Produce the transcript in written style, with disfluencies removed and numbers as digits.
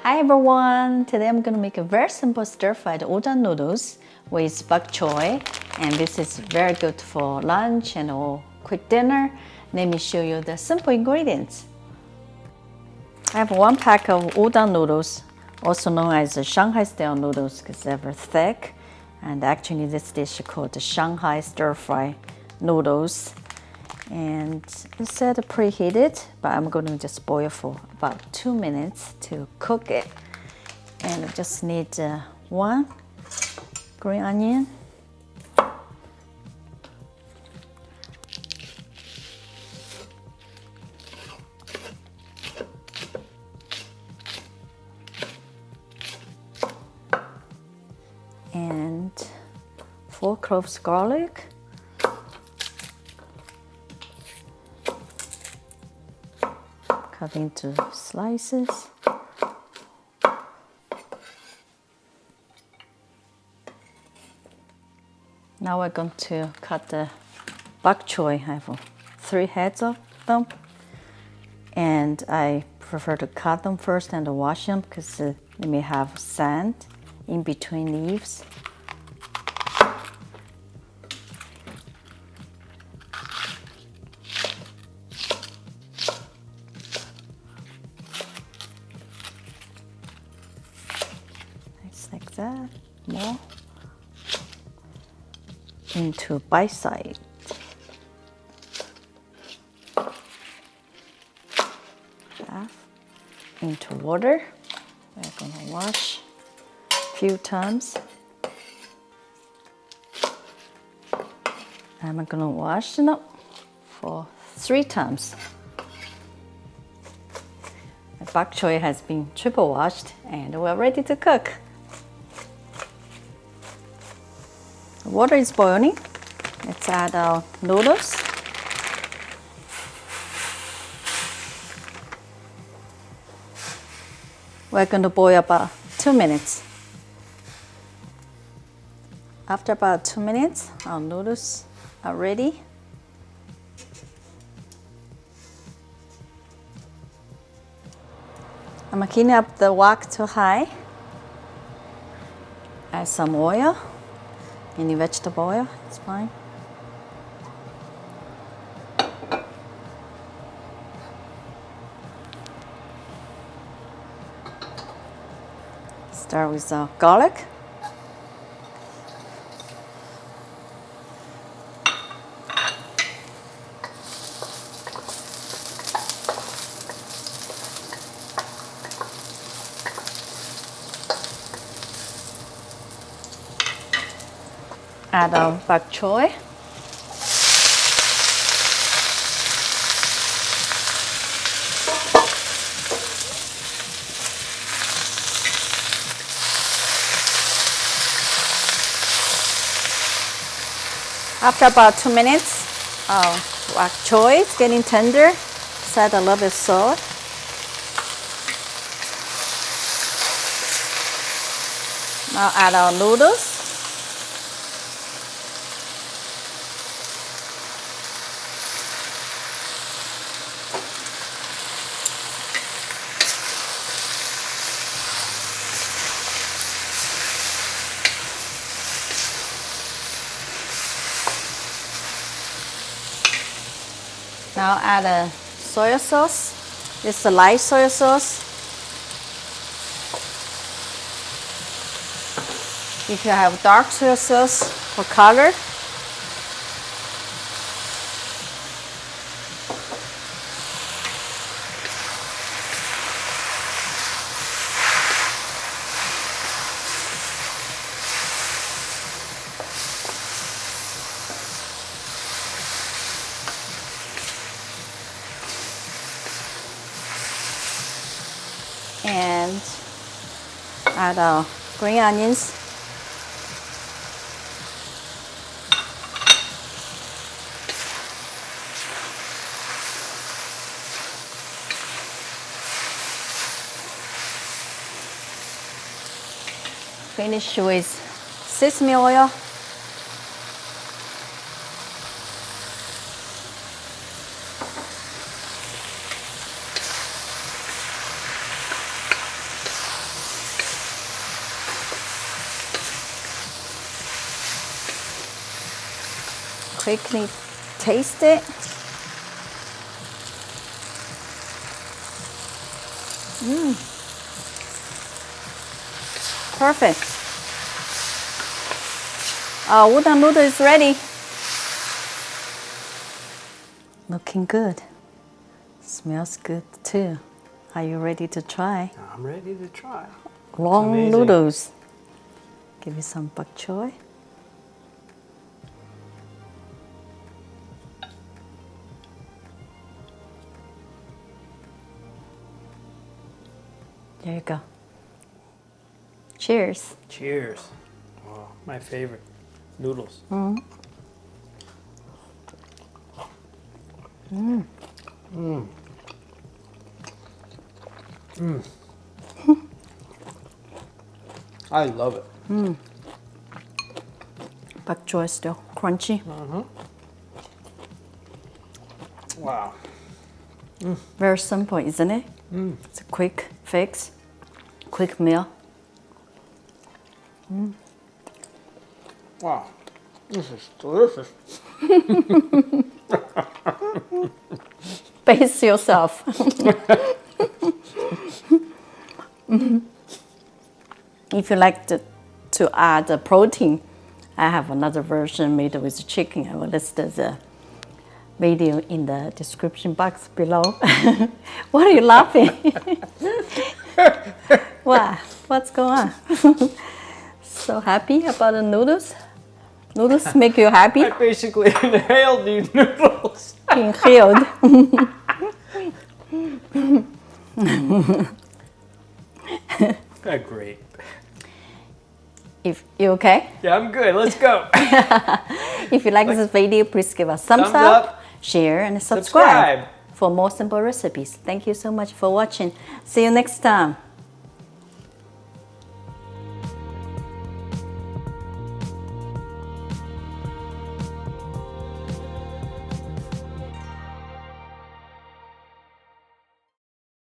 Hi everyone! Today I'm going to make a very simple stir-fried udon noodles with bok choy, and this is very good for lunch and or quick dinner. Let me show you the simple ingredients. I have 1 pack of udon noodles, also known as the Shanghai style noodles because they're very thick, and actually this dish is called the Shanghai stir-fry noodles. And it's set preheated, but I'm going to just boil for about 2 minutes to cook it. And I just need 1 green onion, and 4 cloves garlic, cut into slices. Now we're going to cut the bok choy. I have 3 heads of them, and I prefer to cut them first and wash them because they may have sand in between leaves. Like that, more into bite size. Half into water. We're gonna wash a few times. I'm gonna wash it up for 3 times. The bok choy has been triple washed, and we're ready to cook. The water is boiling. Let's add our noodles. We're going to boil about 2 minutes. After about 2 minutes, our noodles are ready. I'm heating up the wok to high. Add some oil. Any vegetable oil, it's fine. Start with garlic. Add our bok choy. After about 2 minutes, our bok choy is getting tender. Let's add a little bit of salt. Now add our noodles. Now add a soy sauce. This is a light soy sauce. If you have dark soy sauce for color, and add our green onions. Finish with sesame oil. quickly taste it. Perfect. Our udon noodle is ready. Looking good. Smells good too. Are you ready to try? I'm ready to try. Long amazing. noodles. Give you some bok choy. There you go. Cheers. Cheers. Oh, my favorite. Noodles. I love it. Bok choy still crunchy. Wow. Very simple, isn't it? It's a quick fix, quick meal. Wow. This is delicious. Pace yourself. If you like to add a protein, I have another version made with chicken. I will list the video in the description box below. What are you laughing? Wow, what's going on? So happy about the noodles? Noodles make you happy? I basically inhaled these noodles. Inhaled. They're great. If you okay? Yeah, I'm good. Let's go. If you like this video, please give us thumbs Thumbs up, up, share, and subscribe subscribe. for more simple recipes. Thank you so much for watching. See you next time.